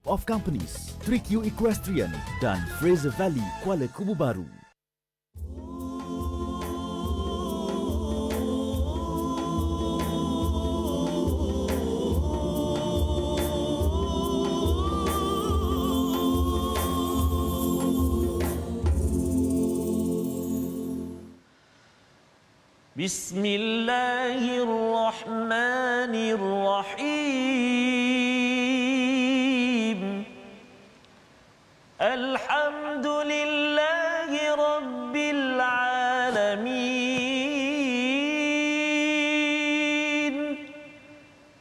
of Companies, 3Q Equestrian dan Fraser Valley Kuala Kubu Baru. Bismillahirrahmanirrahim. Alhamdulillahi rabbil alamin.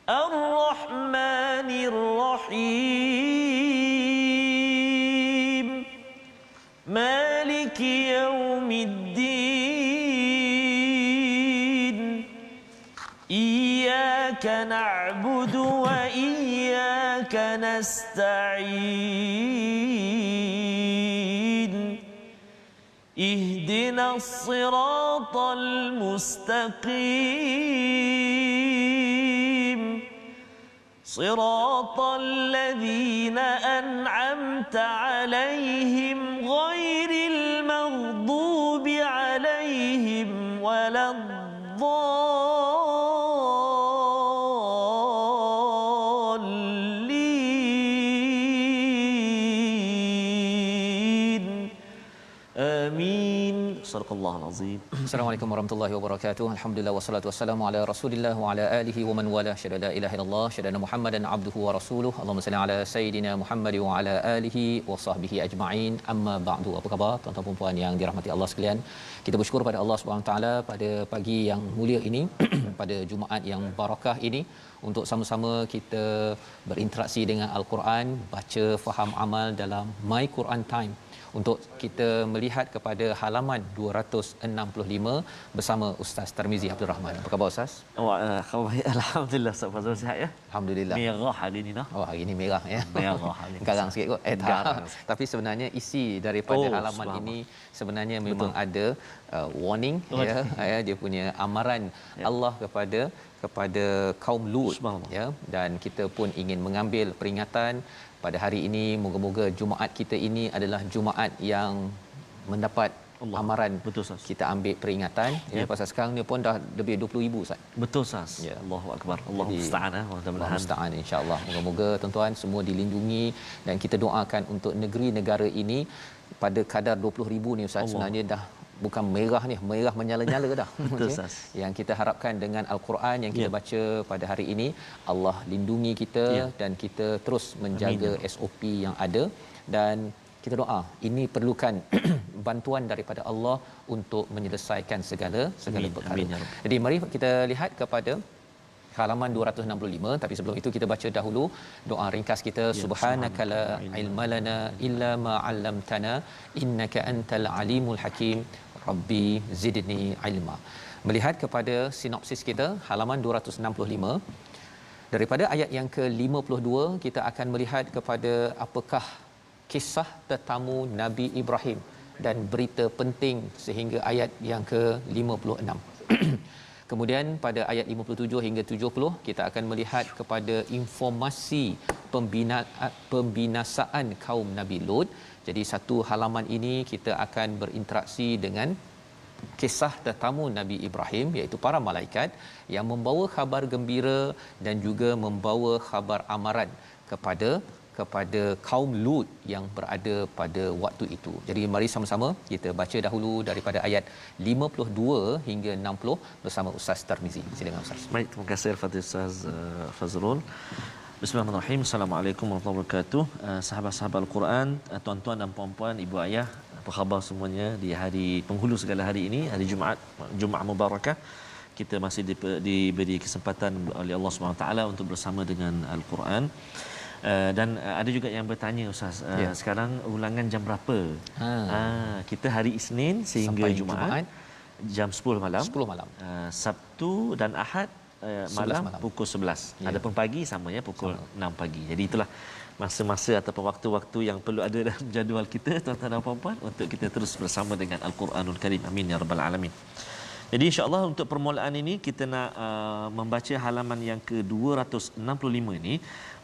Ar-Rahmanir-Rahim. Maliki yaumiddin. Iyyaka na'budu wa iyyaka nasta'in. Ihdinas siratal mustaqim. Siratal ladzina an'amta 'alaihim ghairil maghdubi 'alaihim waladdallin. Amin. Sadaqallahul azim. Assalamualaikum warahmatullahi wabarakatuh. Alhamdulillah wassalatu wassalamu ala Rasulillah wa ala alihi wa man wala. Syada la ilaha illallah, syada Muhammadan abduhu wa rasuluhu. Allahumma salli ala sayidina Muhammad wa ala alihi wa sahbihi ajma'in. Amma ba'du. Apa khabar tuan-tuan dan puan yang dirahmati Allah sekalian? Kita bersyukur pada Allah Subhanahu taala pada pagi yang mulia ini pada Jumaat yang barakah ini untuk sama-sama kita berinteraksi dengan Al-Quran, baca, faham, amal dalam My Quran Time, untuk kita melihat kepada halaman 265 bersama Ustaz Tarmizi Abdul Rahman. Apa khabar Ustaz? Khabar baik, alhamdulillah. Ustaz Fazrul sihat ya? Alhamdulillah. Merah hari ni nah. Oh, hari ni merah ya. Merah hari ni. Garang sikit kot. Tapi sebenarnya isi daripada halaman ini sebenarnya memang ada warning ya, dia punya amaran Allah kepada kaum Lut ya, dan kita pun ingin mengambil peringatan pada hari ini. Moga-moga Jumaat kita ini adalah Jumaat yang mendapat amaran. Betul Ustaz. Kita ambil peringatan ya, pasal sekarang ni pun dah lebih 20,000 Ustaz. Betul Ustaz. Ya. Allahu akbar. Allahu musta'an. Mudah-mudahan musta'an insya-Allah. Moga-moga tuan-tuan semua dilindungi dan kita doakan untuk negeri negara ini pada kadar 20,000 ni Ustaz. Sebenarnya dah bukan merah ni, merah menyala-nyala dah. Betul Ustaz. Yang kita harapkan dengan Al-Quran yang kita baca pada hari ini, Allah lindungi kita dan kita terus menjaga SOP yang ada, dan kita doa ini perlukan bantuan daripada Allah untuk menyelesaikan segala perkara. Jadi mari kita lihat kepada halaman 265, tapi sebelum itu kita baca dahulu doa ringkas kita. Subhanaka la ilma lana illa ma 'allamtana innaka antal alimul hakim rabbi zidni ilma. Melihat kepada sinopsis kita halaman 265, daripada ayat yang ke-52 kita akan melihat kepada apakah kisah tetamu Nabi Ibrahim dan berita penting sehingga ayat yang ke-56. Kemudian pada ayat 57 hingga 70 kita akan melihat kepada informasi pembinasaan kaum Nabi Lut. Jadi satu halaman ini kita akan berinteraksi dengan kisah tetamu Nabi Ibrahim, iaitu para malaikat yang membawa khabar gembira dan juga membawa khabar amaran kepada kaum Lut yang berada pada waktu itu. Jadi mari sama-sama kita baca dahulu daripada ayat 52 hingga 60 bersama Ustaz Tarmizi. Silakan Ustaz. Baik, terima kasih Al-Fatihah Ustaz Fazrul. Bismillahirrahmanirrahim. Assalamualaikum warahmatullahi wabarakatuh. Sahabat-sahabat Al-Quran, tuan-tuan dan puan-puan, ibu ayah, apa khabar semuanya di hari penghulu segala hari ini, hari Jumaat Mubarakah. Kita masih diberi kesempatan oleh Allah SWT untuk bersama dengan Al-Quran. Dan ada juga yang bertanya Ustaz, sekarang ulangan jam berapa? Kita hari Isnin sehingga Jumaat jam 10 malam. Sabtu dan Ahad malam pukul 11. Adapun pagi sama ya, pukul 6 pagi. Jadi itulah masa-masa ataupun waktu-waktu yang perlu ada dalam jadual kita tuan-tuan dan puan-puan untuk kita terus bersama dengan Al-Quranul Karim. Amin ya rabbal alamin. Jadi insya-Allah untuk permulaan ini kita nak membaca halaman yang ke-265 ini.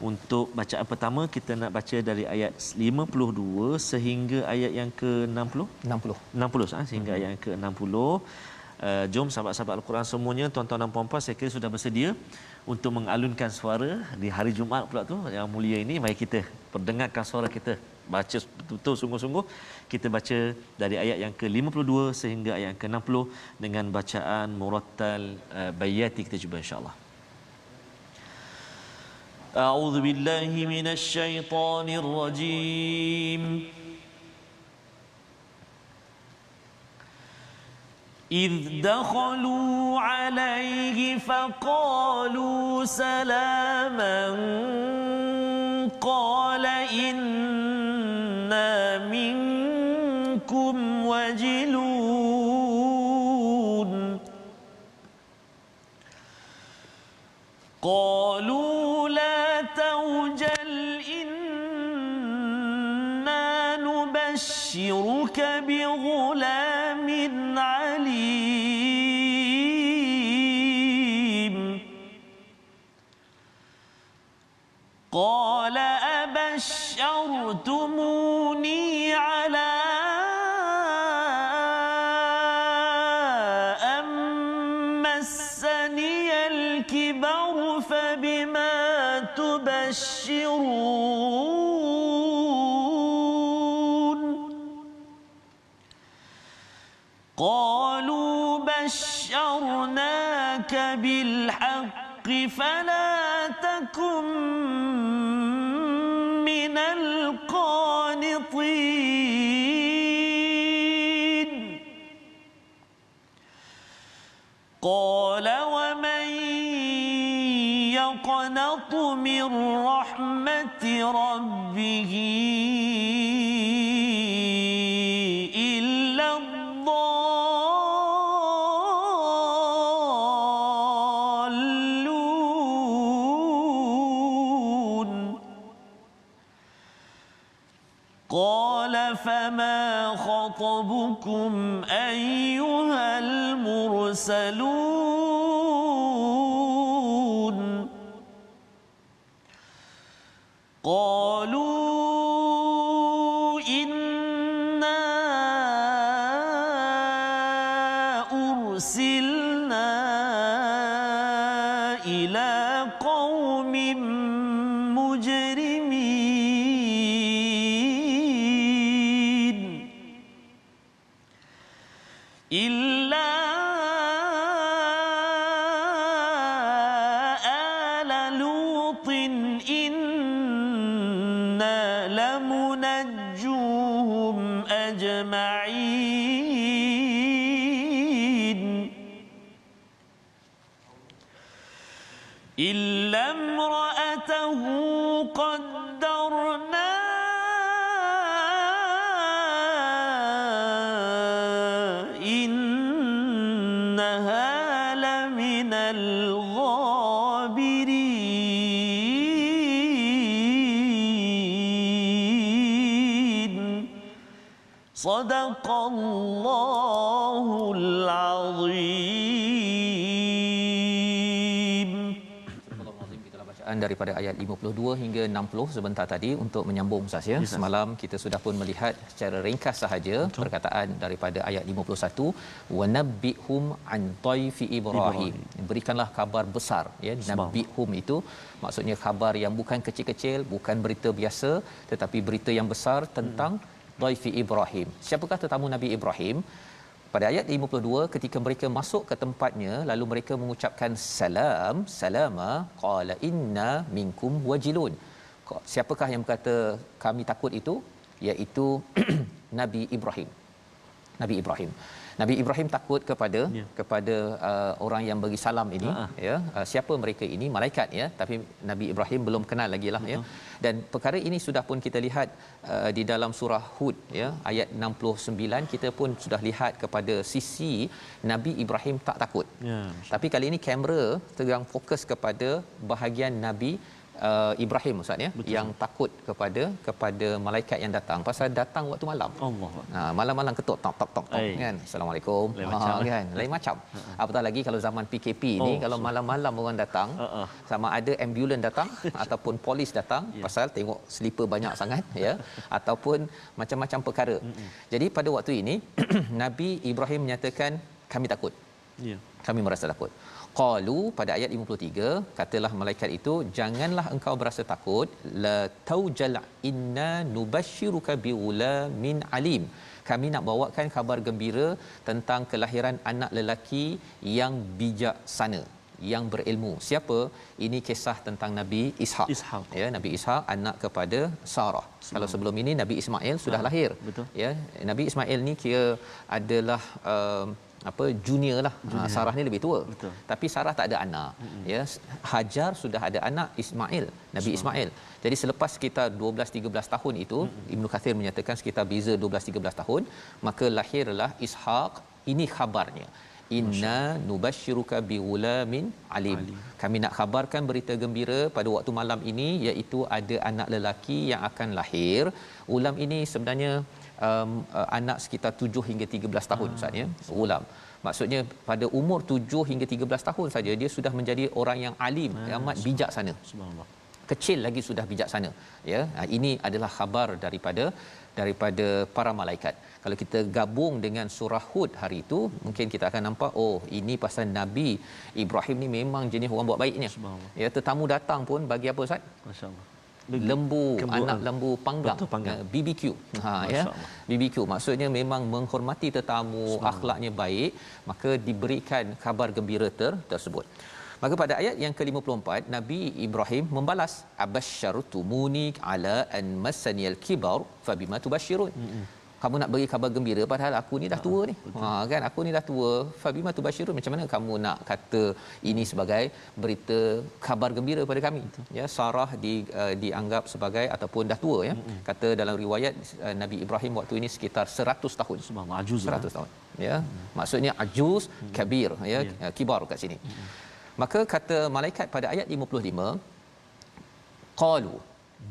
Untuk bacaan pertama kita nak baca dari ayat 52 sehingga ayat yang ke-60. 60 sehingga ayat yang ke-60. Jom sahabat-sahabat Al-Quran semuanya, tuan-tuan dan puan-puan, saya kira sudah bersedia untuk mengalunkan suara di hari Jumaat pula tu yang mulia ini. Mari kita perdengarkan suara kita, baca betul-betul sungguh-sungguh. Kita baca dari ayat yang ke-52 sehingga ayat yang ke-60 dengan bacaan murattal bayati. Kita cuba insya-Allah. A'udzu billahi minasy syaithanir rajim. إذ دخلوا عليه فقالوا سلاما قال إنا منكم وجلون قالوا لا توجل إنا نبشرك بغلام عليم قال أبشرتموني على أن مسني الكبر فبما تبشرون قالوا بشرناك بالحق فلا تكن من القانطين قال ومن يقنط من رحمة ربه إلا الضالون قال فما خطبكم أيها المرسلون قالوا إنا أرسلنا إلى قوم مجرمين إلا آل لوط إنا لمنجوهم أجمعين إلا امرأته قدرنا إنها لمن الغابرين صدق الله العظيم. Itulah bacaan daripada ayat 52 hingga 60 sebentar tadi untuk menyambung Ustaz ya. Semalam kita sudah pun melihat secara ringkas sahaja perkataan daripada ayat 51 wa nabbihum an dhaifi Ibrahim. Berikanlah kabar besar ya. Nabbihum itu maksudnya khabar yang bukan kecil-kecil, bukan berita biasa tetapi berita yang besar tentang dhaifi Ibrahim. Siapakah tetamu Nabi Ibrahim? Pada ayat 52 ketika mereka masuk ke tempatnya lalu mereka mengucapkan salam, salama, qala inna minkum wajilun. Siapakah yang berkata kami takut itu? Iaitu Nabi Ibrahim. Nabi Ibrahim takut kepada orang yang bagi salam ini ya. Siapa mereka ini? Malaikat ya, tapi Nabi Ibrahim belum kenal lagi lah ya. Dan perkara ini sudah pun kita lihat di dalam surah Hud ya, ayat 69 kita pun sudah lihat kepada sisi Nabi Ibrahim tak takut. Ya. Tapi kali ini kamera sedang fokus kepada bahagian Nabi Ibrahim Ustaz ya, Betul. yang takut kepada malaikat yang datang pasal datang waktu malam. Allah. Malam-malam ketuk tok tok tok tok kan. Assalamualaikum. Lain macam, Kan. Lain macam. Apatah lagi kalau zaman PKP ni kalau malam-malam orang datang, sama ada ambulans datang ataupun polis datang pasal tengok slipper banyak sangat ya, ataupun macam-macam perkara. Jadi pada waktu ini Nabi Ibrahim menyatakan kami takut. Ya. Kami merasa takut. Qalu pada ayat 53, katalah malaikat itu, janganlah engkau berasa takut, la taujal inna nubashshiruka bighulamin alim. Kami nak bawakan khabar gembira tentang kelahiran anak lelaki yang bijaksana, yang berilmu. Siapa? Ini kisah tentang Nabi Ishaq. Ya, Nabi Ishaq anak kepada Sarah. Kalau sebelum ini Nabi Ismail sudah lahir. Betul. Ya, Nabi Ismail ni kira adalah junior lah. Sarah ni lebih tua. Betul. Tapi Sarah tak ada anak. Ya, Hajar sudah ada anak Ismail, Nabi Ismail. Jadi selepas sekitar 12-13 tahun itu, Ibnu Kathir menyatakan sekitar beza 12-13 tahun, maka lahirlah Ishaq. Ini khabarnya. Inna nubashshiruka bighulamin alim. Kami nak khabarkan berita gembira pada waktu malam ini, iaitu ada anak lelaki yang akan lahir. Ulam ini sebenarnya anak sekitar 7 hingga 13 tahun Ustaz ya. Ulam. Maksudnya pada umur 7 hingga 13 tahun saja dia sudah menjadi orang yang alim, amat bijaksana. Subhanallah. Kecil lagi sudah bijaksana ya. Ini adalah khabar daripada para malaikat. Kalau kita gabung dengan surah Hud hari itu, mungkin kita akan nampak ini pasal Nabi Ibrahim ni memang jenis orang buat baiknya. Ya, tetamu datang pun bagi apa Ustaz? Masya-Allah. Lembu, Kembuan. anak lembu panggang. Betul, panggang. BBQ. Ya. BBQ maksudnya memang menghormati tetamu, akhlaknya baik, maka diberikan khabar gembira tersebut. Maka pada ayat yang ke-54 Nabi Ibrahim membalas, abasyartumuni ala an masaniyal kibar fabima tubashirun. Kamu nak bagi khabar gembira padahal aku ni dah tua ni. Kan aku ni dah tua. Fabima tubashirun, macam mana kamu nak kata ini sebagai berita khabar gembira pada kami? Ya, Sarah dianggap sebagai ataupun dah tua ya. Kata dalam riwayat Nabi Ibrahim waktu ini sekitar 100 tahun. Subhanallah, ajuz 100 tahun. Ya. Maksudnya ajuz kabir ya, kibar kat sini. Maka kata malaikat pada ayat 55, qalu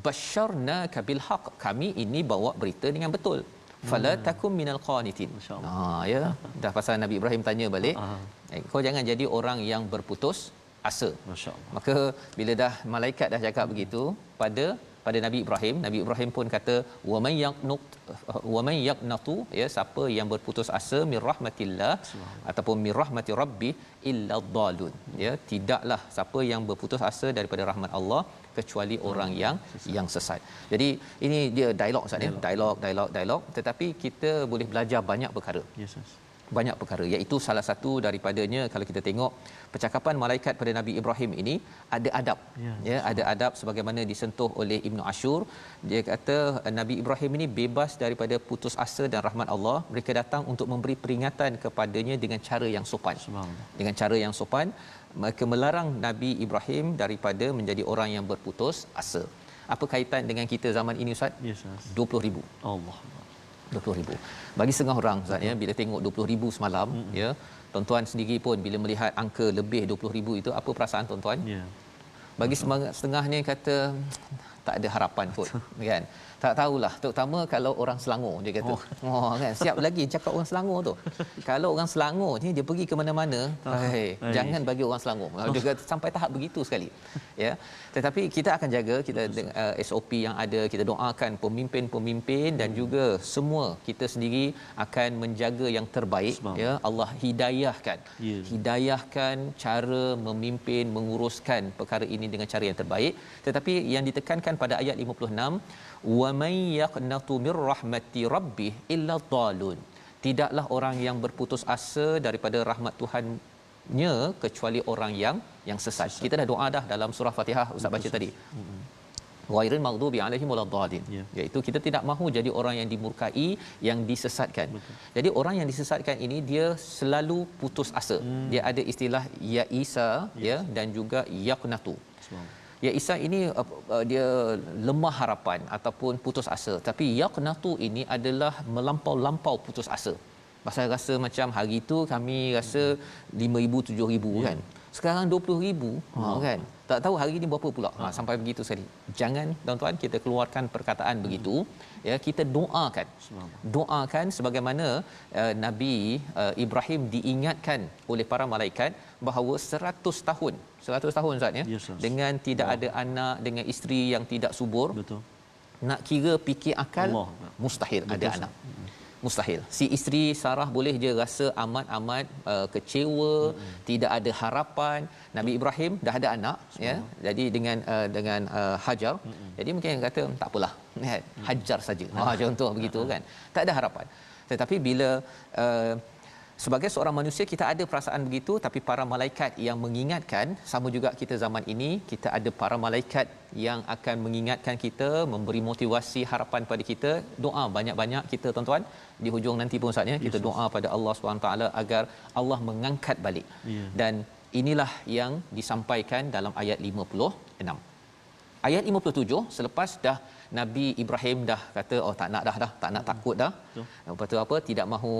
basyarnaka bil haqq, kami ini bawa berita dengan betul. Fala takum minal qanitin. Ya, dah pasal Nabi Ibrahim tanya balik, kau jangan jadi orang yang berputus asa. Masya-Allah. Maka bila dah malaikat dah cakap begitu pada Nabi Ibrahim pun kata wa may yaqnatu, ya, siapa yang berputus asa min rahmatillah ataupun min rahmati rabbi illa dhalun, ya, tidaklah siapa yang berputus asa daripada rahmat Allah kecuali orang yang sesat. Jadi ini dia dialog Ustaz ya, dialog, tetapi kita boleh belajar banyak perkara. Banyak perkara, iaitu salah satu daripadanya kalau kita tengok percakapan malaikat pada Nabi Ibrahim ini ada adab, ya, ada adab sebagaimana disentuh oleh Ibnu Ashur. Dia kata Nabi Ibrahim ini bebas daripada putus asa dan rahmat Allah. Mereka datang untuk memberi peringatan kepadanya dengan cara yang sopan. Dengan cara yang sopan, mereka melarang Nabi Ibrahim daripada menjadi orang yang berputus asa. Apa kaitan dengan kita zaman ini Ustaz? 20,000. Allah. 20,000. Bagi setengah orang Ustaz ya, bila tengok 20,000 semalam, ya, tuan-tuan sendiri pun bila melihat angka lebih 20,000 itu, apa perasaan tuan-tuan? Bagi setengahnya kata tak ada harapan kot, kan? Tak tahulah, terutama kalau orang Selangor dia kata. Kan, siap lagi cakap orang Selangor tu. Kalau orang Selangor ni dia pergi ke mana-mana, jangan bagi orang Selangor. Dia kata sampai tahap begitu sekali. Ya. Tetapi kita akan jaga kita SOP yang ada, kita doakan pemimpin-pemimpin dan juga semua kita sendiri akan menjaga yang terbaik, ya. Allah hidayahkan. Hidayahkan cara memimpin, menguruskan perkara ini dengan cara yang terbaik. Tetapi yang ditekankan pada ayat 56, wa may yaqnatu mir rahmati rabbih illa dhalun, tidaklah orang yang berputus asa daripada rahmat Tuhannya kecuali orang yang sesat. Kita dah doa dah dalam surah Fatihah Ustaz baca tadi, ghairil maghdubi alaihim waladdallin, iaitu kita tidak mahu jadi orang yang dimurkai, yang disesatkan. Jadi orang yang disesatkan ini dia selalu putus asa. Dia ada istilah ya Isa, ya, dan juga yaqnatu. Ya Isa ini dia lemah harapan ataupun putus asa, tapi yaqnatu ini adalah melampau-lampau putus asa. Pasal rasa macam hari itu kami rasa 5,000 7,000 kan. sekarang 20,000 kan. Tak tahu hari ini berapa pula. Sampai begitu sekali. Jangan tuan-tuan kita keluarkan perkataan begitu, ya, kita doakan sebagaimana Nabi Ibrahim diingatkan oleh para malaikat bahawa 100 tahun Ustaz, ya, dengan tidak ada anak, dengan isteri yang tidak subur. Betul. Nak kira fikir akal Allah. mustahil. Betul, ada anak. Mustahil. Si isteri Sarah boleh je rasa amat kecewa, tidak ada harapan. Nabi Ibrahim dah ada anak, ya. Jadi dengan Hajar. Jadi mungkin kata tak apalah, kan? Hajar saja. Contoh begitu kan. Tak ada harapan. Tetapi bila sebagai seorang manusia kita ada perasaan begitu, tapi para malaikat yang mengingatkan, sama juga kita zaman ini kita ada para malaikat yang akan mengingatkan kita, memberi motivasi, harapan pada kita. Doa banyak-banyak kita tuan-tuan di hujung nanti pun Ustaz, ya, kita doa pada Allah SWT agar Allah mengangkat balik. Dan inilah yang disampaikan dalam ayat 56. Ayat 57, selepas dah Nabi Ibrahim dah kata tak nak takut dah. Lepas tu apa, tidak mahu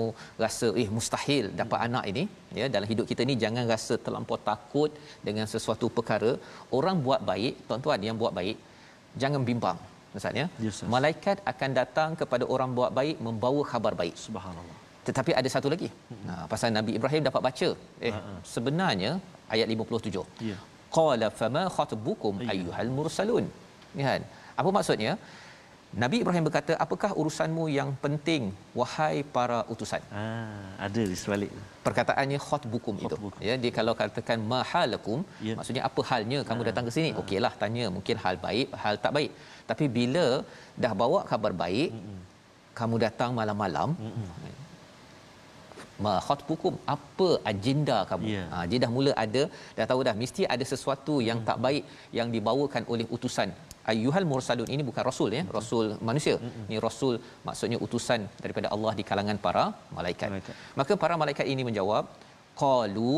rasa mustahil dapat anak ini, ya. Dalam hidup kita ni jangan rasa terlampau takut dengan sesuatu perkara. Orang buat baik, tuan-tuan yang buat baik, jangan bimbang Ustaz, ya. Malaikat akan datang kepada orang buat baik membawa khabar baik. Subhanallah. Tetapi ada satu lagi. Pasal Nabi Ibrahim dapat baca. Sebenarnya ayat 57. Qala fama khatbukum ayyuhal mursalun. Kan? Apa maksudnya? Nabi Ibrahim berkata, apakah urusanmu yang penting wahai para utusan? Ada di sebalik perkataannya khatbukum itu, ya. Dia kalau katakan mahalakum, maksudnya apa halnya kamu datang ke sini? Okeylah, tanya mungkin hal baik, hal tak baik. Tapi bila dah bawa khabar baik, kamu datang malam-malam, ma khatbukum, apa agenda kamu? Dia dah mula ada, dah tahu dah mesti ada sesuatu yang tak baik yang dibawakan oleh utusan. Ayyuhal mursalun ini bukan rasul, ya, rasul manusia. Ini rasul maksudnya utusan daripada Allah di kalangan para malaikat. Maka para malaikat ini menjawab, qalu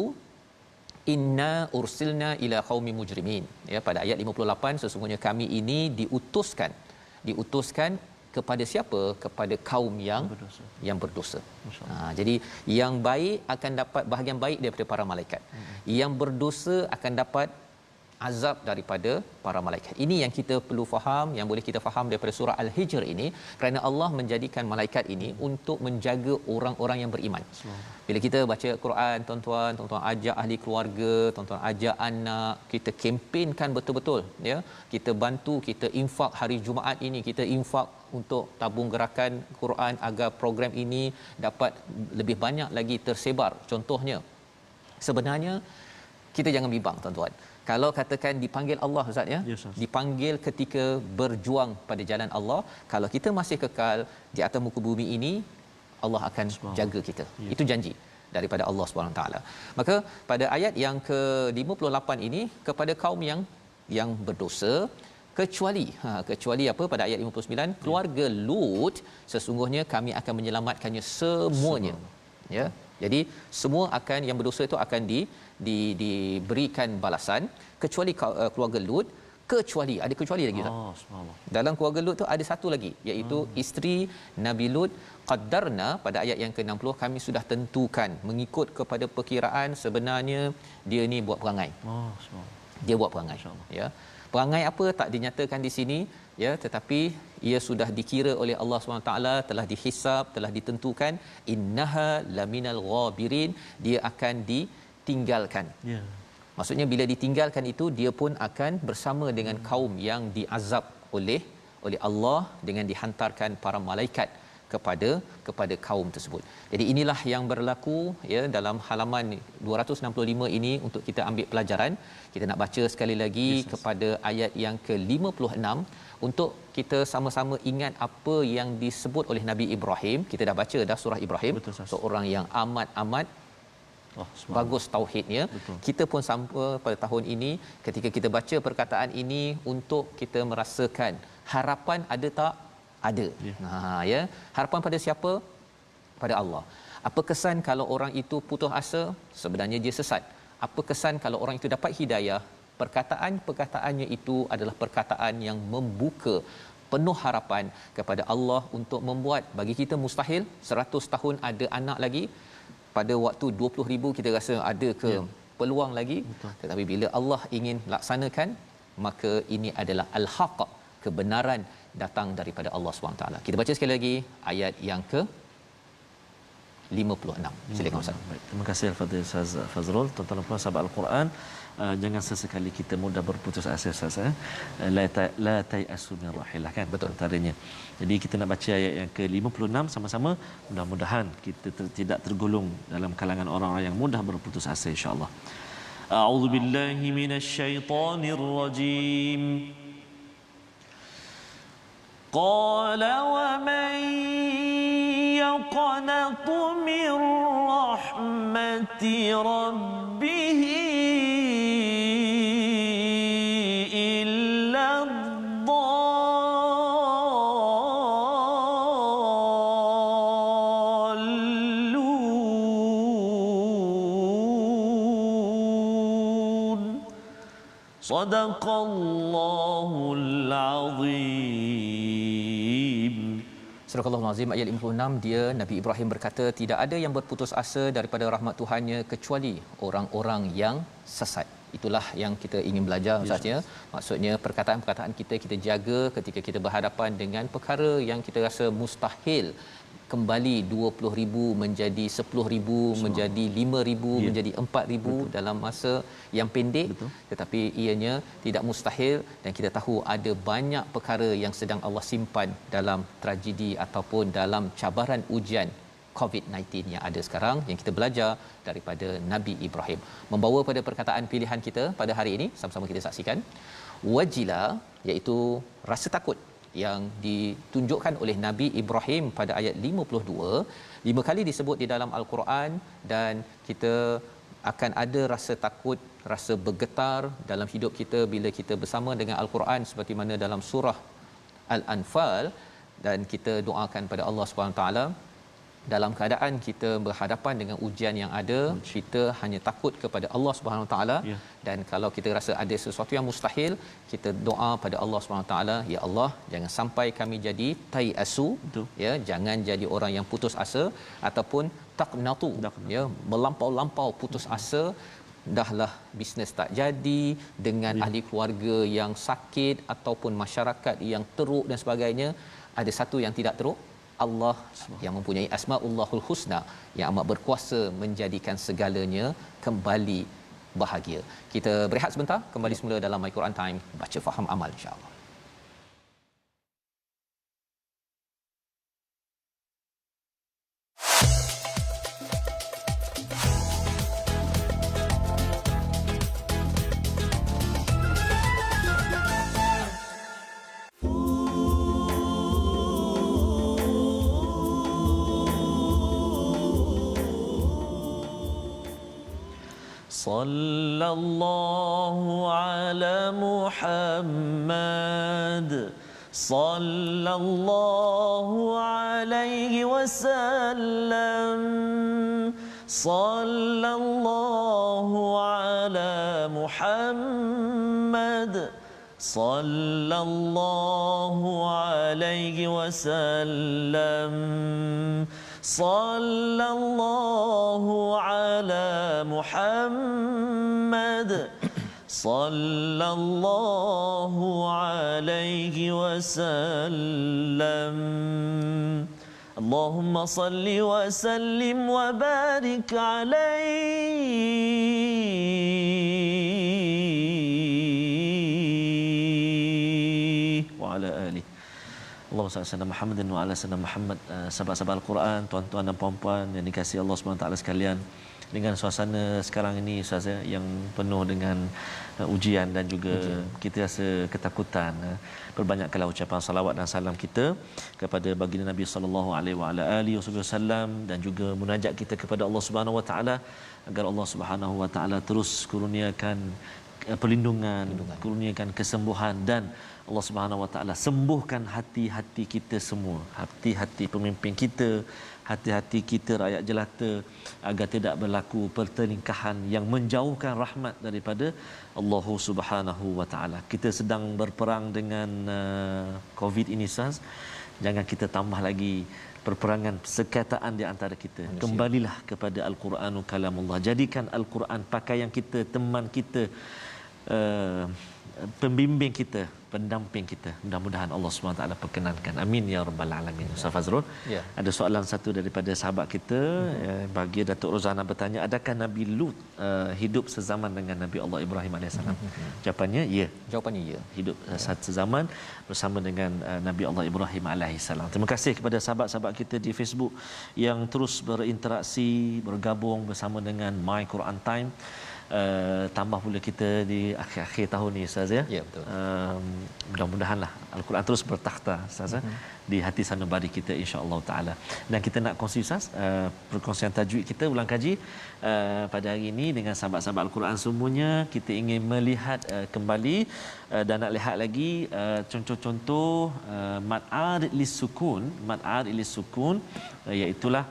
inna ursilna ila qaumi mujrimin. Ya, pada ayat 58, sesungguhnya kami ini diutuskan kepada siapa? Kepada kaum yang berdosa. Jadi yang baik akan dapat bahagian baik daripada para malaikat. Yang berdosa akan dapat azab daripada para malaikat. Ini yang kita perlu faham, yang boleh kita faham daripada surah Al-Hijr ini, kerana Allah menjadikan malaikat ini untuk menjaga orang-orang yang beriman. Bila kita baca Quran, tuan-tuan ajak ahli keluarga, tuan-tuan ajak anak, kita kempenkan betul-betul, ya. Kita bantu, kita infak hari Jumaat ini, kita infak untuk tabung gerakan Quran agar program ini dapat lebih banyak lagi tersebar. Contohnya, sebenarnya kita jangan bimbang tuan-tuan. Kalau katakan dipanggil Allah Ustaz, ya, dipanggil ketika berjuang pada jalan Allah, kalau kita masih kekal di atas muka bumi ini, Allah akan jaga kita. Itu janji daripada Allah SWT. Maka pada ayat yang ke-58 ini, kepada kaum yang berdosa, kecuali apa, pada ayat 59, keluarga Lut sesungguhnya kami akan menyelamatkannya semuanya. Ya. Jadi semua akan yang berdosa itu akan diberikan balasan, kecuali keluarga Lut. Ada kecuali lagi tak? Dalam keluarga Lut tu ada satu lagi, iaitu isteri Nabi Lut. Qaddarna, pada ayat yang ke-60, kami sudah tentukan mengikut kepada perkiraan, sebenarnya dia ni buat perangai. Dia buat perangai, ya. Perangai apa tak dinyatakan di sini, ya, tetapi ia sudah dikira oleh Allah SWT, telah dihisab, telah ditentukan. Innaha laminal ghabirin, dia akan ditinggalkan. Maksudnya bila ditinggalkan itu, dia pun akan bersama dengan kaum yang diazab oleh Allah dengan dihantarkan para malaikat kepada kaum tersebut. Jadi inilah yang berlaku, ya, dalam halaman 265 ini untuk kita ambil pelajaran. Kita nak baca sekali lagi kepada ayat yang ke-56 untuk kita sama-sama ingat apa yang disebut oleh Nabi Ibrahim. Kita dah baca dah surah Ibrahim, seorang yang amat bagus tauhidnya. Kita pun sampai pada tahun ini ketika kita baca perkataan ini untuk kita merasakan harapan ada tak? Ada. Ya. Harapan pada siapa? Pada Allah. Apa kesan kalau orang itu putus asa? Sebenarnya dia sesat. Apa kesan kalau orang itu dapat hidayah? Perkataannya itu adalah perkataan yang membuka penuh harapan kepada Allah untuk membuat. Bagi kita mustahil 100 tahun ada anak lagi. Pada waktu 20,000 kita rasa ada ke? peluang lagi. Betul. Tetapi bila Allah ingin laksanakan, maka ini adalah al-haq, kebenaran datang daripada Allah SWT. Kita baca sekali lagi ayat yang ke 56. Silakan Ustaz. Baik, terima kasih Al-Fadhil Ustaz Fazrul. Tuan-tuan dan puan sahabat Al-Quran, jangan sesekali kita mudah berputus asa Ustaz. La tayasu min rahillah, kan? Betul antaranya. Jadi kita nak baca ayat yang ke-56 sama-sama. Mudah-mudahan kita tidak tergolong dalam kalangan orang-orang yang mudah berputus asa, insya-Allah. A'udzu billahi minasyaitonir rajim. Qala wa man يقنط من رحمة ربه إلا الضالون صدق الله العظيم. Surah Al-Azim ayat 56, dia Nabi Ibrahim berkata, tidak ada yang berputus asa daripada rahmat Tuhannya kecuali orang-orang yang sesat. Itulah yang kita ingin belajar Ustaz ya. Maksudnya perkataan-perkataan kita jaga ketika kita berhadapan dengan perkara yang kita rasa mustahil, kembali 20,000 menjadi 10,000, menjadi 5,000, menjadi 4,000 dalam masa yang pendek. Betul. Tetapi ianya tidak mustahil, dan kita tahu ada banyak perkara yang sedang Allah simpan dalam tragedi ataupun dalam cabaran ujian COVID-19 yang ada sekarang, yang kita belajar daripada Nabi Ibrahim. Membawa pada perkataan pilihan kita pada hari ini, sama-sama kita saksikan. Wajila, iaitu rasa takut yang ditunjukkan oleh Nabi Ibrahim pada ayat 52, 5 kali disebut di dalam Al-Quran, dan kita akan ada rasa takut, rasa bergetar dalam hidup kita bila kita bersama dengan Al-Quran, seperti mana dalam surah Al-Anfal. Dan kita doakan pada Allah SWT, dalam keadaan kita berhadapan dengan ujian yang ada, kita hanya takut kepada Allah Subhanahu Wa Taala. Dan kalau kita rasa ada sesuatu yang mustahil, kita doa pada Allah Subhanahu Wa Taala, ya Allah, jangan sampai kami jadi tayasu, ya, jangan jadi orang yang putus asa ataupun taqnatu, ya, melampau-lampau putus asa. Dahlah bisnes tak jadi, dengan ahli keluarga yang sakit ataupun masyarakat yang teruk dan sebagainya. Ada satu yang tidak teruk, Allah yang mempunyai Asmaullahul Husna, yang amat berkuasa menjadikan segalanya kembali bahagia. Kita berehat sebentar, kembali semula dalam My Quran Time, baca faham amal, insya-Allah. صلى الله على محمد صلى الله عليه وسلم صلى الله على محمد صلى الله عليه وسلم صلى الله على محمد صلى الله عليه وسلم اللهم صل وسلم وبارك عليه وعلى آله. Allahumma salli ala Muhammadin wa ala sayyidina Muhammad. Sahabat-sahabat Al-Quran, tuan-tuan dan puan-puan yang dikasihi Allah SWT sekalian, dengan suasana sekarang ini Ustaz yang penuh dengan ujian dan juga kita rasa ketakutan, perbanyakkanlah ucapan salawat dan salam kita kepada baginda Nabi sallallahu alaihi wasallam, dan juga munajat kita kepada Allah Subhanahu wa taala agar Allah Subhanahu wa taala terus kurniakan perlindungan, kurniakan kesembuhan, dan Allah Subhanahu wa taala sembuhkan hati-hati kita semua, hati-hati pemimpin kita, hati-hati kita rakyat jelata, agar tidak berlaku pertelingkahan yang menjauhkan rahmat daripada Allah Subhanahu wa taala. Kita sedang berperang dengan COVID ini Ustaz. Jangan kita tambah lagi perperangan sekataan di antara kita. Kembalilah kepada Al-Quranul Kalamullah. Jadikan Al-Quran pakaian kita, teman kita, pembimbing kita, pendamping kita. Mudah-mudahan Allah SWT perkenankan. Amin ya rabbal alamin. Ustaz Fazrul, ada soalan satu daripada sahabat kita, bagi Datuk Rozana bertanya, adakah Nabi Lut hidup sezaman dengan Nabi Allah Ibrahim AS? Jawapannya ya. Jawapannya ya. Hidup satu zaman bersama dengan Nabi Allah Ibrahim AS. Terima kasih kepada sahabat-sahabat kita di Facebook yang terus berinteraksi, bergabung bersama dengan My Quran Time. Tambah pula kita di akhir-akhir tahun ni Ustaz ya. Ya, betul. Mudah-mudahanlah Al-Quran terus bertakhta Ustaz di hati sanubari kita insya-Allah taala. Dan kita nak kongsi Ustaz perkongsian tajwid kita ulang kaji pada hari ini dengan sahabat-sahabat Al-Quran semuanya. Kita ingin melihat kembali dan nak lihat lagi contoh-contoh mad arid lis-sukun, iaitulah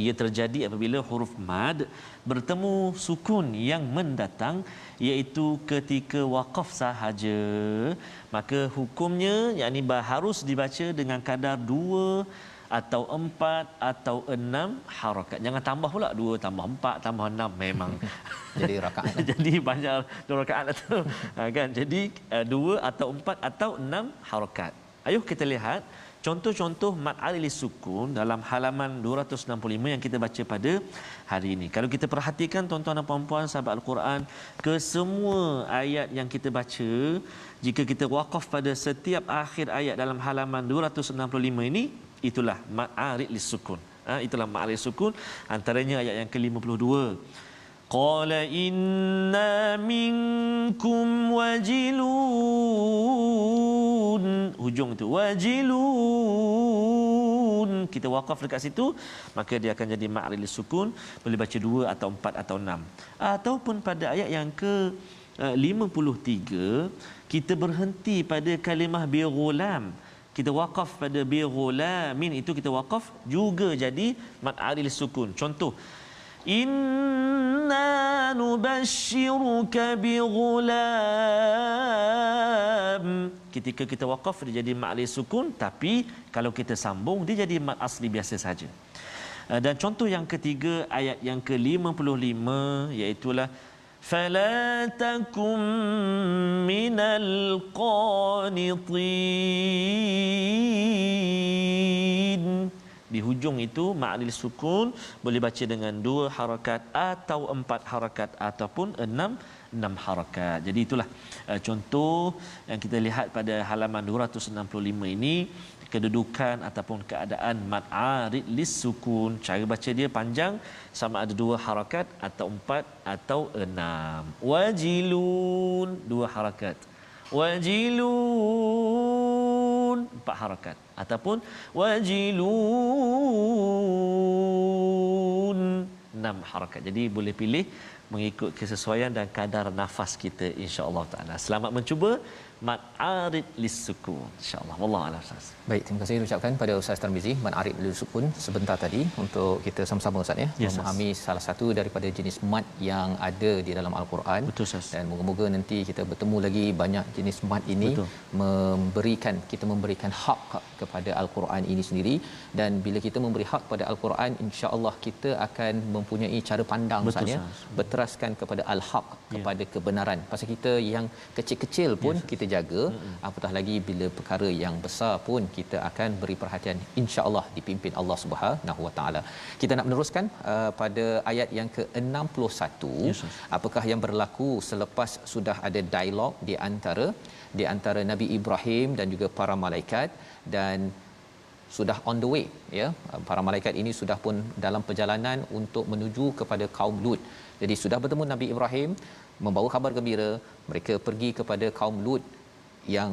ia terjadi apabila huruf mad bertemu sukun yang mendatang, iaitu ketika waqaf sahaja, maka hukumnya yakni harus dibaca dengan kadar 2 atau 4 atau 6 harakat. Jangan tambah pula 2 tambah 4 tambah 6, memang jadi rakaat jadi banyak 2 rakaat tu kan. Jadi 2 atau 4 atau 6 harakat. Ayuh kita lihat contoh-contoh mad alil sukun dalam halaman 265 yang kita baca pada hari ini. Kalau kita perhatikan tuan-tuan dan puan-puan sahabat Al-Quran, ke semua ayat yang kita baca, jika kita waqaf pada setiap akhir ayat dalam halaman 265 ini, itulah mad alil sukun. Itulah mad alil sukun, antaranya ayat yang ke-52. Qala inna minkum wajilun, hujung itu wajilun, kita waqaf dekat situ, maka dia akan jadi ma'ril sukun, boleh baca 2 atau 4 atau 6. Ataupun pada ayat yang ke 53 kita berhenti pada kalimah bi ghulam, kita waqaf pada bi ghulamin, itu kita waqaf juga jadi ma'ril sukun. Contoh, inna nubashshiruka bighulam, ketika kita waqaf dia jadi mad sukun, tapi kalau kita sambung dia jadi mad asli biasa saja. Dan contoh yang ketiga ayat yang ke-55, iaitulah fala takum minal qanitin, di hujung itu ma'ril sukun boleh baca dengan 2 harakat atau 4 harakat ataupun 6 harakat. Jadi itulah contoh yang kita lihat pada halaman 265 ini, kedudukan ataupun keadaan mad arid lis sukun. Cara baca dia panjang, sama ada 2 harakat atau 4 atau 6. Wajilun 2 harakat, wajilun 4 harakat, ataupun wajilun 6 harakat. Jadi boleh pilih mengikut kesesuaian dan kadar nafas kita insya-Allah taala. Selamat mencuba mad arid lis sukun insya-Allah. Wallahu a'lam. Baik, terima kasih ucapkan pada Ustaz Tarmizi mad arid lis sukun sebentar tadi untuk kita sama-sama Ustaz ya, memahami salah satu daripada jenis mad yang ada di dalam Al-Quran. Betul, Ustaz. Dan moga-moga nanti kita bertemu lagi banyak jenis mad ini. Betul. memberikan hak kepada Al-Quran ini sendiri, dan bila kita memberi hak kepada Al-Quran, insya-Allah kita akan mempunyai cara pandang Ustaz ya, berteraskan kepada al-haq, kepada kebenaran. Pasal kita yang kecil-kecil pun kita jaga, apatah lagi bila perkara yang besar pun kita akan beri perhatian, insya-Allah dipimpin Allah Subhanahu Wa Taala. Kita nak meneruskan pada ayat yang ke-61. Apakah yang berlaku selepas sudah ada dialog di antara Nabi Ibrahim dan juga para malaikat, dan sudah on the way ya, para malaikat ini sudah pun dalam perjalanan untuk menuju kepada kaum Lut. Jadi sudah bertemu Nabi Ibrahim, membawa kabar gembira, mereka pergi kepada kaum Lut yang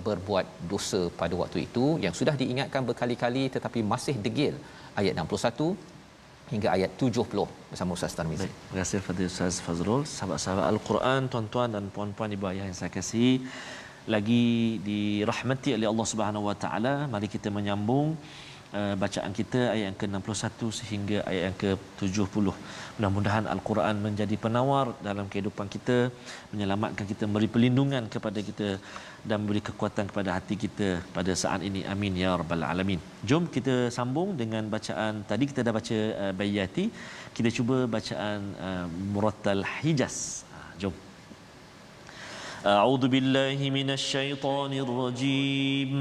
berbuat dosa pada waktu itu, yang sudah diingatkan berkali-kali tetapi masih degil. Ayat 61 hingga ayat 70 bersama Ustaz Tarmizi. Terima kasih kepada Ustaz Fazrul. Sahabat-sahabat Al-Quran, tuan-tuan dan puan-puan, ibu ayah yang saya kasihi, lagi dirahmati oleh Allah Subhanahu Wa Taala, mari kita menyambung bacaan kita ayat yang ke-61 sehingga ayat yang ke-70. Mudah-mudahan Al-Quran menjadi penawar dalam kehidupan kita, menyelamatkan kita, memberi perlindungan kepada kita dan memberi kekuatan kepada hati kita pada saat ini. Amin ya rabbal alamin. Jom kita sambung dengan bacaan tadi kita dah baca Bayyati. Kita cuba bacaan Murattal Hijaz. Jom. A'udzu billahi minasyaitonir rajim.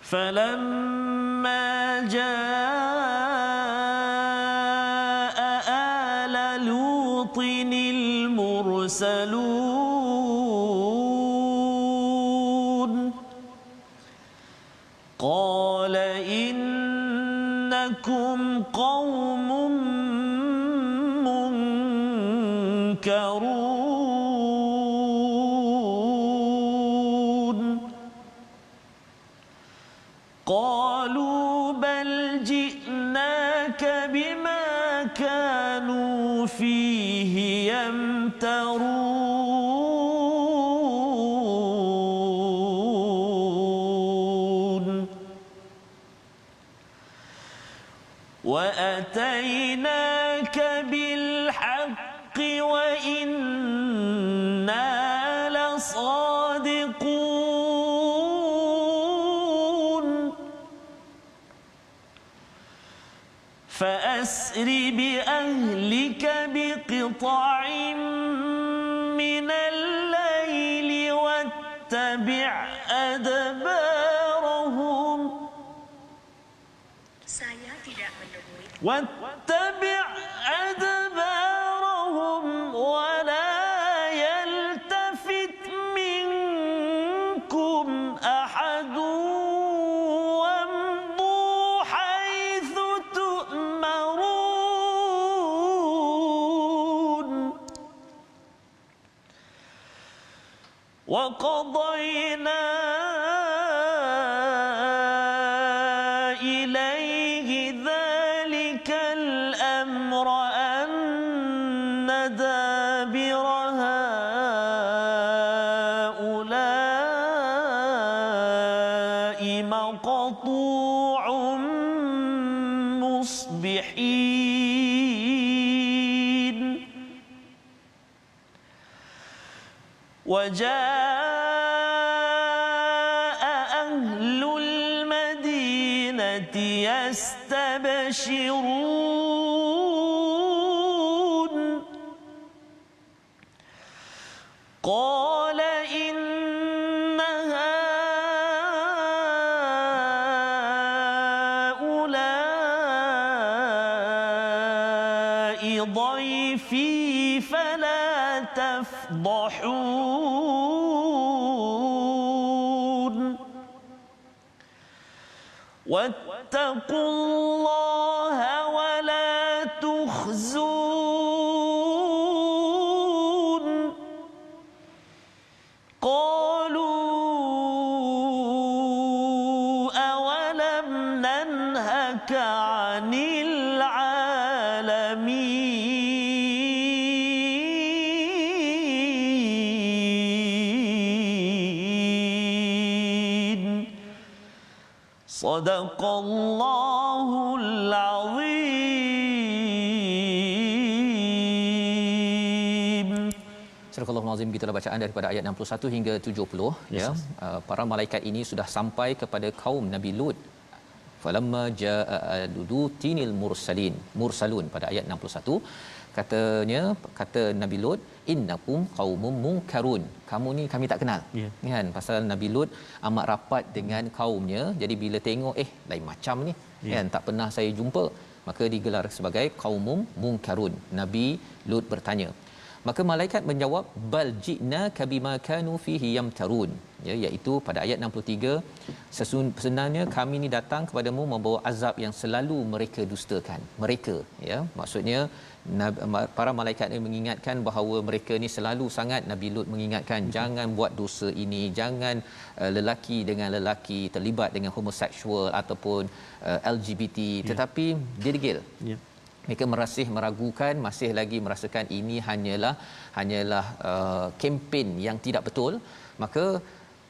فلما جاء آل لوط المرسلون قال إنكم قوم منكرون قالوا بل جئناك بما كانوا فيه يمترون وأتيناك بالحق وإنا لصادقون فأسر بأهلك بقطع من الليل واتبع أدبارهم واتبع أدبارهم ولا يلتفت منكم أحد وامضوا حيث تؤمرون وقضينا إليه ذلك الأمر أن دابر هؤلاء مقطوع مصبحين وجاء أهل المدينة يستبشرون قال إن هؤلاء ضيفي فلا تفضحون واتقوا الله ولا تخزون قالوا أولم ننهك عن العالمين صدق الله العظيم. Surah Al-Azim, gitulah bacaan daripada ayat 61 hingga 70. Yes. Ya, para malaikat ini sudah sampai kepada kaum Nabi Lut. Falamma jaa lutinil mursalun pada ayat 61, kata Nabi Lut, innakum qaumum munkarun, kamu ni kami tak kenal. Kan, pasal Nabi Lut amat rapat dengan kaumnya, jadi bila tengok lain macam ni, kan, tak pernah saya jumpa, maka digelar sebagai qaumum munkarun. Nabi Lut bertanya, maka malaikat menjawab, bal ji'naka bima kanu fihi yamtarun, ya, iaitu pada ayat 63, sebenarnya kami ni datang kepadamu membawa azab yang selalu mereka dustakan. Mereka, ya, maksudnya para malaikat ini mengingatkan bahawa mereka ni selalu sangat, Nabi Lut mengingatkan, jangan buat dosa ini, jangan lelaki dengan lelaki terlibat dengan homoseksual ataupun LGBT, tetapi dia degil. Mereka masih meragukan, masih lagi merasakan ini hanyalah kempen yang tidak betul. Maka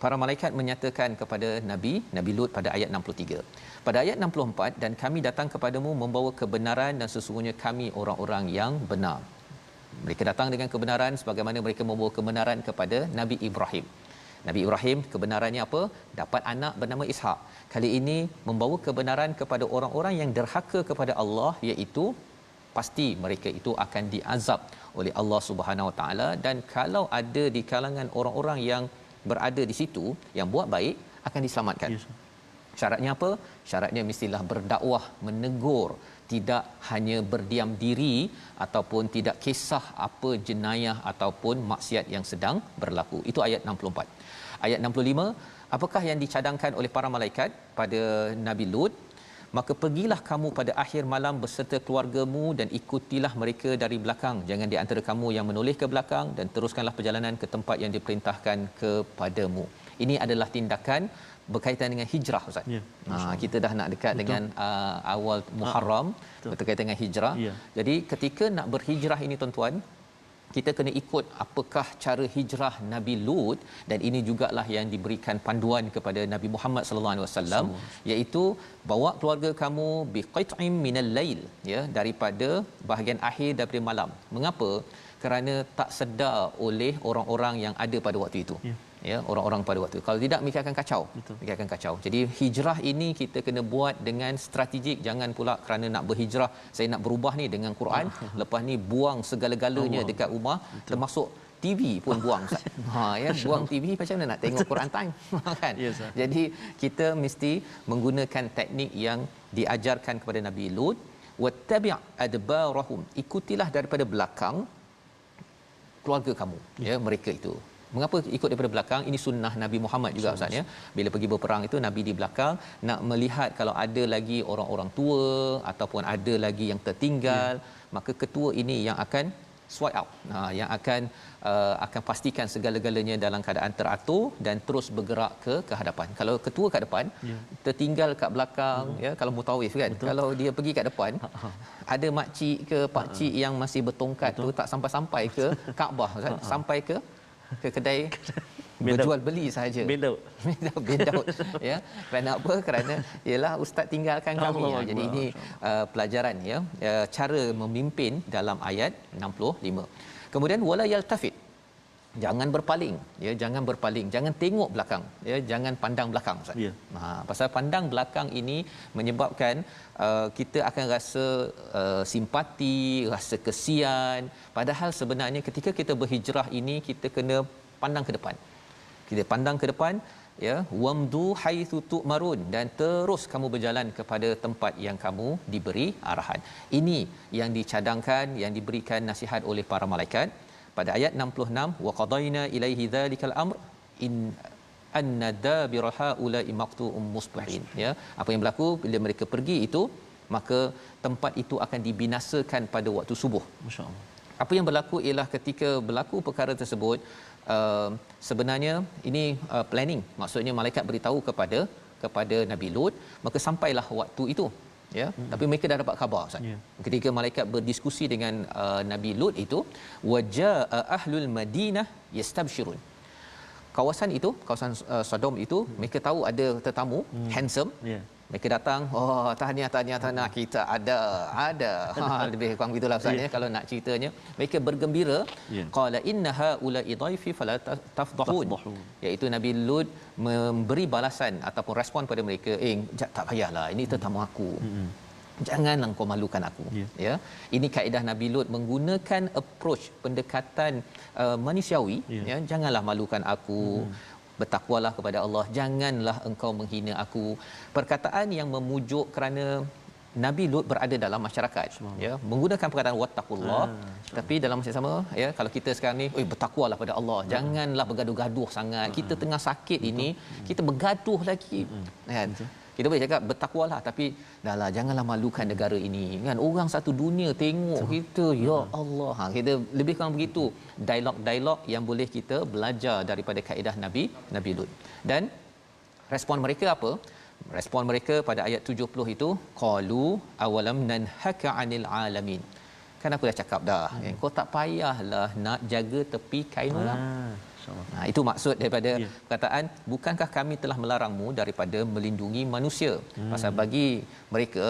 para malaikat menyatakan kepada Nabi Lut pada ayat 63. Pada ayat 64, dan kami datang kepadamu membawa kebenaran dan sesungguhnya kami orang-orang yang benar. Mereka datang dengan kebenaran sebagaimana mereka membawa kebenaran kepada Nabi Ibrahim. Nabi Ibrahim kebenarannya apa? Dapat anak bernama Ishak. Kali ini membawa kebenaran kepada orang-orang yang derhaka kepada Allah, iaitu pasti mereka itu akan diazab oleh Allah Subhanahu Wa Taala, dan kalau ada di kalangan orang-orang yang berada di situ yang buat baik akan diselamatkan. Yes. Syaratnya apa? Syaratnya mestilah berdakwah, menegur, tidak hanya berdiam diri ataupun tidak kisah apa jenayah ataupun maksiat yang sedang berlaku. Itu ayat 64. Ayat 65, apakah yang dicadangkan oleh para malaikat pada Nabi Lut? Maka pergilah kamu pada akhir malam beserta keluargamu dan ikutilah mereka dari belakang. Jangan di antara kamu yang menoleh ke belakang, dan teruskanlah perjalanan ke tempat yang diperintahkan kepadamu. Ini adalah tindakan berkaitan dengan hijrah, Ustaz. Ya, kita dah nak dekat betul. Dengan awal Muharram berkaitan dengan hijrah. Ya. Jadi ketika nak berhijrah ini tuan-tuan, kita kena ikut apakah cara hijrah Nabi Lut, dan ini jugalah yang diberikan panduan kepada Nabi Muhammad sallallahu alaihi wasallam, iaitu bawa keluarga kamu biqit'im minal lail, ya, daripada bahagian akhir daripada malam. Mengapa? Kerana tak sedar oleh orang-orang yang ada pada waktu itu. Ya, orang-orang pada waktu. Kalau tidak, mereka akan kacau. Mereka akan kacau. Jadi hijrah ini kita kena buat dengan strategik. Jangan pula kerana nak berhijrah, saya nak berubah ni dengan Quran, lepas ni buang segala-galanya dekat rumah. Betul. Termasuk TV pun buang. Ya, buang TV macam mana nak tengok Quran time kan. Yes, jadi kita mesti menggunakan teknik yang diajarkan kepada Nabi Lut. Wattabi' adbarahum, ikutilah daripada belakang keluarga kamu, ya, mereka itu. Mengapa ikut daripada belakang? Ini sunnah Nabi Muhammad juga, Ustaz, ya. Bila pergi berperang itu Nabi di belakang, nak melihat kalau ada lagi orang-orang tua ataupun ada lagi yang tertinggal, maka ketua ini yang akan swipe out. Yang akan pastikan segala-galanya dalam keadaan teratur dan terus bergerak ke hadapan. Kalau ketua kat depan, tertinggal kat belakang, ya, kalau mutawif kan. Betul. Kalau dia pergi kat depan, ada makcik ke pakcik yang masih bertongkat tu tak sampai-sampai ke Kaabah, sampai ke kedai berjual beli sahaja. Bedau. Ya. Kerana apa? Kerana ialah ustaz tinggalkan kami. Jadi ini pelajaran, ya, cara memimpin dalam ayat 65. Kemudian wala yaltafit, jangan berpaling, ya, jangan berpaling, jangan tengok belakang, ya, jangan pandang belakang, Ustaz. Ya. Pasal pandang belakang ini menyebabkan kita akan rasa simpati, rasa kesian, padahal sebenarnya ketika kita berhijrah ini kita kena pandang ke depan. Kita pandang ke depan, ya, wamdu haitsu tu'marun, dan terus kamu berjalan kepada tempat yang kamu diberi arahan. Ini yang dicadangkan, yang diberikan nasihat oleh para malaikat. Pada ayat 66, wa qadaina ilaihi dzalikal amr in anna dabira haula'i maqtu'um musbihin, ya, apa yang berlaku bila mereka pergi itu, maka tempat itu akan dibinasakan pada waktu subuh. Masya-Allah. Apa yang berlaku ialah ketika berlaku perkara tersebut, sebenarnya ini planning, maksudnya malaikat beritahu kepada Nabi Lut, maka sampailah waktu itu, ya. Tapi mereka dah dapat khabar, Ustaz. Ketika malaikat berdiskusi dengan Nabi Lut itu, wajaa ahlul madinah yastabshirun, kawasan itu, kawasan Sodom itu, mereka tahu ada tetamu handsome. Mereka datang, tahniah kita ada. Lebih kurang begitulah, Ustaz, ya, kalau nak ceritanya. Mereka bergembira. Qala inna haula'i dhaifi fala tafdhahun, iaitu Nabi Lut memberi balasan ataupun respon pada mereka, tak payahlah, ini tetamu aku. Janganlah kau malukan aku. Ya. Ini kaedah Nabi Lut, menggunakan approach pendekatan manusiawi, ya. Janganlah malukan aku. Bertakwalah kepada Allah, janganlah engkau menghina aku. Perkataan yang memujuk kerana Nabi Lut berada dalam masyarakat, ya, menggunakan perkataan wattaqullah, tapi dalam masa sama, ya, kalau kita sekarang ni, bertakwalah pada Allah, janganlah bergaduh-gaduh sangat. Kita tengah sakit ini, kita bergaduh lagi, kan. Kita boleh cakap bertakwalah, tapi dahlah, janganlah malukan negara ini, kan, orang satu dunia tengok kita, ya Allah. Kita lebih kurang begitu dialog-dialog yang boleh kita belajar daripada kaedah Nabi Lut. Dan respon mereka apa? Respon mereka pada ayat 70 itu, qalu awalam nanhaka 'anil alamin, Kan aku dah cakap dah, kau tak payahlah nak jaga tepi kain orang. InsyaAllah. Itu maksud daripada perkataan, bukankah kami telah melarangmu daripada melindungi manusia. Pasal bagi mereka,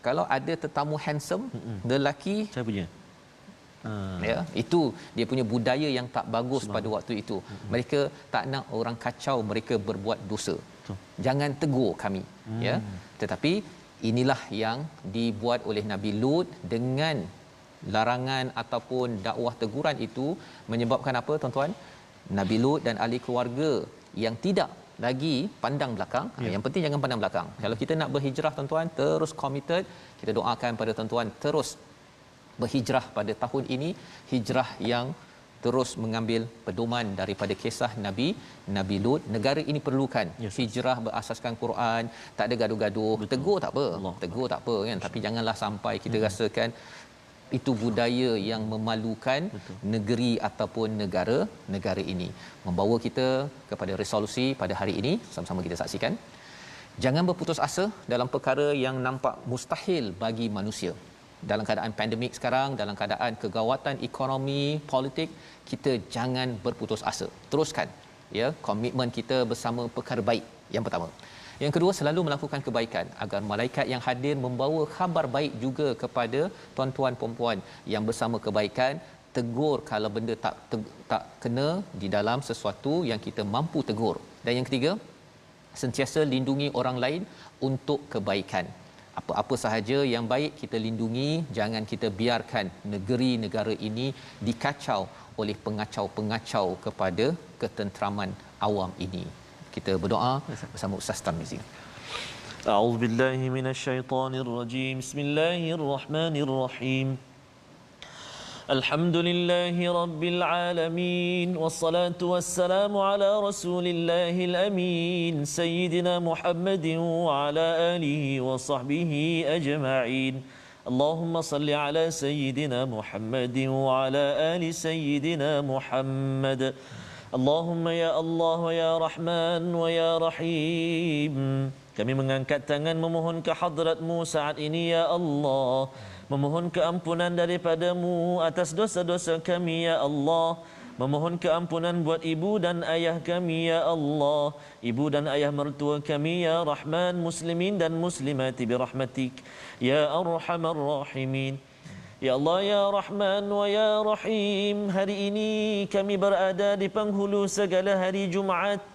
kalau ada tetamu handsome, lelaki, Saya punya. ya, itu dia punya budaya yang tak bagus pada waktu itu. Mereka tak nak orang kacau mereka berbuat dosa. Jangan tegur kami, ya. Tetapi inilah yang dibuat oleh Nabi Lut dengan larangan ataupun dakwah teguran itu menyebabkan apa, tuan-tuan? Nabi Lut dan ahli keluarga yang tidak lagi pandang belakang. Yang penting jangan pandang belakang. Kalau kita nak berhijrah, tuan-tuan, terus committed. Kita doakan pada tuan-tuan terus berhijrah pada tahun ini, hijrah yang terus mengambil pedoman daripada kisah Nabi Lut. Negara ini perlukan hijrah berasaskan Quran, tak ada gaduh-gaduh. Tegur tak apa, tegur tak apa kan, tapi janganlah sampai kita rasakan itu budaya yang memalukan negeri ataupun negara ini. Membawa kita kepada resolusi pada hari ini, sama-sama kita saksikan. Jangan berputus asa dalam perkara yang nampak mustahil bagi manusia. Dalam keadaan pandemik sekarang, dalam keadaan kegawatan ekonomi, politik, kita jangan berputus asa. Teruskan, ya, komitmen kita bersama perkara baik. Yang pertama. Yang kedua, selalu melakukan kebaikan agar malaikat yang hadir membawa khabar baik juga kepada tuan-tuan perempuan yang bersama kebaikan. Tegur kalau benda tak kena di dalam sesuatu yang kita mampu tegur. Dan yang ketiga, sentiasa lindungi orang lain untuk kebaikan. Apa-apa sahaja yang baik kita lindungi, jangan kita biarkan negeri-negara ini dikacau oleh pengacau-pengacau kepada ketenteraman awam ini. Kita berdoa bersama Ustaz Tarmizi. A'udzu billahi minasyaitonir rajim. Bismillahirrahmanirrahim. Alhamdulillahi rabbil alamin, wassalatu wassalamu ala rasulillahil amin, sayyidina Muhammadin wa ala alihi wa sahbihi ajma'in. Allahumma salli ala sayyidina Muhammadin wa ala ali sayyidina Muhammad. Allahumma ya Allah wa ya Rahman wa ya Rahim. Kami mengangkat tangan memohon ke hadratmu saat ini ya Allah, memohon keampunan daripadamu atas dosa-dosa kami ya Allah, memohon keampunan buat ibu dan ayah kami ya Allah, ibu dan ayah mertua kami ya Rahman, muslimin dan muslimati birahmatik ya arhamar rahimin. Ya Allah ya Rahman wa ya Rahim, hari ini kami berada di penghulu segala hari Jumaat,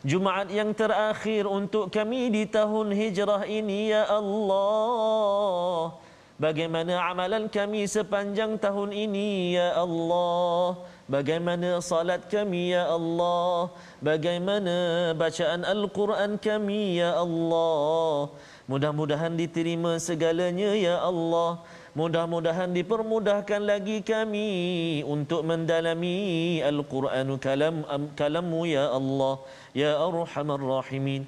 Jumaat yang terakhir untuk kami di tahun hijrah ini ya Allah. Bagaimana amalan kami sepanjang tahun ini ya Allah? Bagaimana salat kami ya Allah? Bagaimana bacaan Al-Quran kami ya Allah? Mudah-mudahan diterima segalanya ya Allah. Mudah-mudahan dipermudahkan lagi kami untuk mendalami Al-Quran kalammu ya Allah, ya Arhamar Rahimin.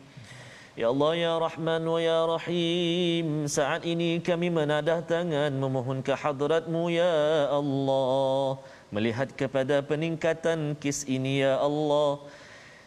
Ya Allah ya Rahman wa ya Rahim, saat ini kami menadah tangan memohon ke hadratmu ya Allah. Melihat kepada peningkatan kes ini ya Allah,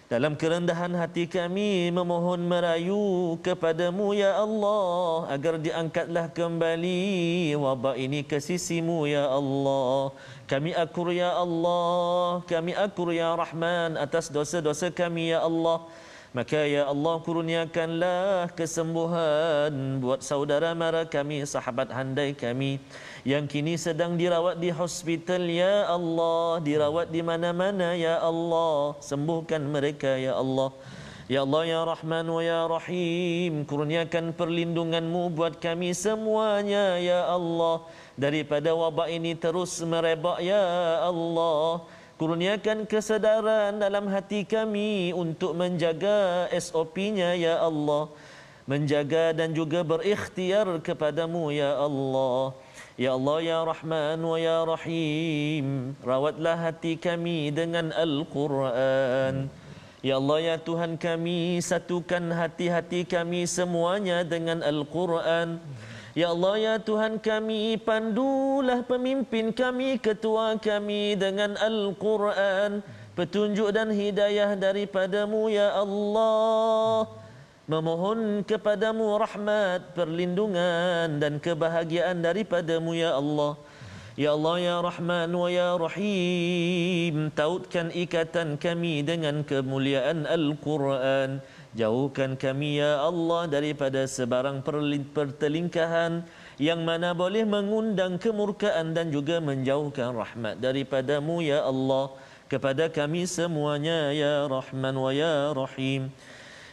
dalam kerendahan hati kami memohon merayu kepadamu ya Allah, agar diangkatlah kembali wabak ini ke sisimu ya Allah. Kami akur ya Allah, kami akur ya Rahman atas dosa-dosa kami ya Allah. Maka ya Allah, kurniakanlah kesembuhan buat saudara mara kami, sahabat handai kami yang kini sedang dirawat di hospital ya Allah, dirawat di mana-mana ya Allah. Sembuhkan mereka ya Allah. Ya Allah ya Rahman wa ya Rahim, kurniakan perlindunganmu buat kami semuanya ya Allah, daripada wabak ini terus merebak ya Allah. Kurniakan kesedaran dalam hati kami untuk menjaga SOP-nya ya Allah, menjaga dan juga berikhtiar kepadamu ya Allah. Ya Allah ya Rahman wa ya Rahim, rawatlah hati kami dengan Al-Quran. Ya Allah ya Tuhan kami, satukan hati-hati kami semuanya dengan Al-Quran. Ya Allah ya Tuhan kami, pandulah pemimpin kami, ketua kami dengan Al-Quran, petunjuk dan hidayah daripadamu ya Allah. Memohon kepadamu rahmat, perlindungan dan kebahagiaan daripadamu ya Allah. Ya Allah ya Rahman wa ya Rahim, tautkan ikatan kami dengan kemuliaan Al-Quran. Jauhkan kami ya Allah daripada sebarang pertelingkahan yang mana boleh mengundang kemurkaan dan juga menjauhkan rahmat daripadamu ya Allah kepada kami semuanya ya Rahman wa ya Rahim.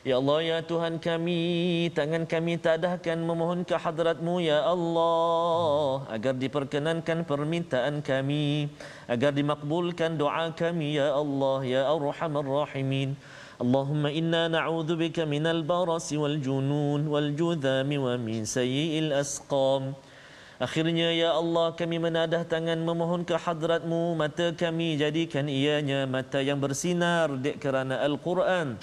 Ya Allah ya Tuhan kami, tangan kami tadahkan memohon ke hadrat-Mu ya Allah agar diperkenankan permintaan kami, agar dimakbulkan doa kami ya Allah ya Arhamar Rahimin. Allahumma inna na'udzu bika minal barasi wal junun wal judhami wa min sayyi'il asqam. Akhirnya ya Allah kami menadah tangan memohon ke hadrat-Mu, mata kami jadikan ianya mata yang bersinar dek kerana Al-Quran.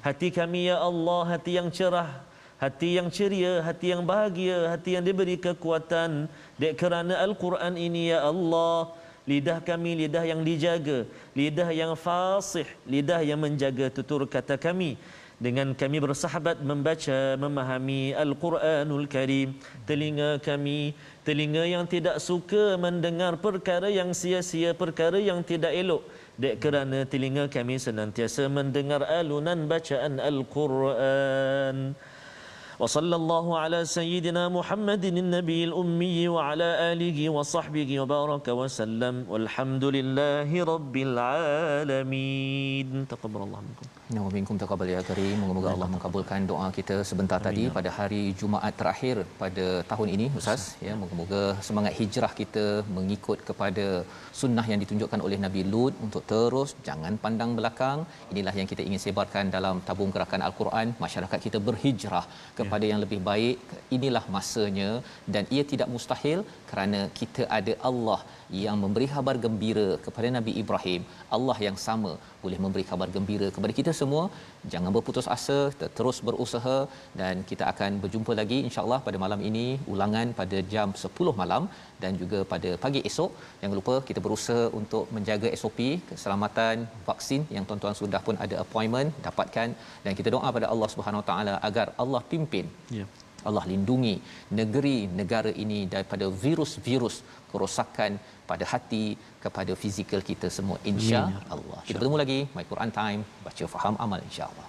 Hati kami ya Allah hati yang cerah, hati yang ceria, hati yang bahagia, hati yang diberi kekuatan dek kerana Al-Quran ini ya Allah. Lidah kami lidah yang dijaga, lidah yang fasih, lidah yang menjaga tutur kata kami dengan kami bersahabat membaca memahami Al-Quranul Karim. Telinga kami telinga yang tidak suka mendengar perkara yang sia-sia, perkara yang tidak elok, dek kerana telinga kami senantiasa mendengar alunan bacaan Al-Quran. Wa sallallahu ala sayyidina Muhammadin nabiyil ummi wa ala alihi wa sahbihi wa baraka wa sallam walhamdulillahi rabbil alamin. Taqabbalallahu minkum. Wa minkum taqabbal ya karim. Moga-moga Allah mengabulkan doa kita sebentar tadi pada hari Jumaat terakhir pada tahun ini Ustaz ya. Moga-moga semangat hijrah kita mengikut kepada sunnah yang ditunjukkan oleh Nabi Lut untuk terus jangan pandang belakang. Inilah yang kita ingin sebarkan dalam tabung gerakan Al-Quran. Masyarakat kita berhijrah kepada yang lebih baik. Inilah masanya dan ia tidak mustahil kerana kita ada Allah yang memberi khabar gembira kepada Nabi Ibrahim. Allah yang sama boleh memberi khabar gembira kepada kita semua. Jangan berputus asa, terus berusaha dan kita akan berjumpa lagi insya-Allah pada malam ini, ulangan pada jam 10 malam dan juga pada pagi esok. Jangan lupa kita berusaha untuk menjaga SOP keselamatan vaksin yang tuan-tuan sudah pun ada appointment dapatkan dan kita doa pada Allah Subhanahu Wa Taala agar Allah pimpin. Ya. Allah lindungi negeri negara ini daripada virus-virus kerosakan pada hati kepada fizikal kita semua insya-Allah. Kita bertemu lagi My Quran Time, baca faham amal insya-Allah.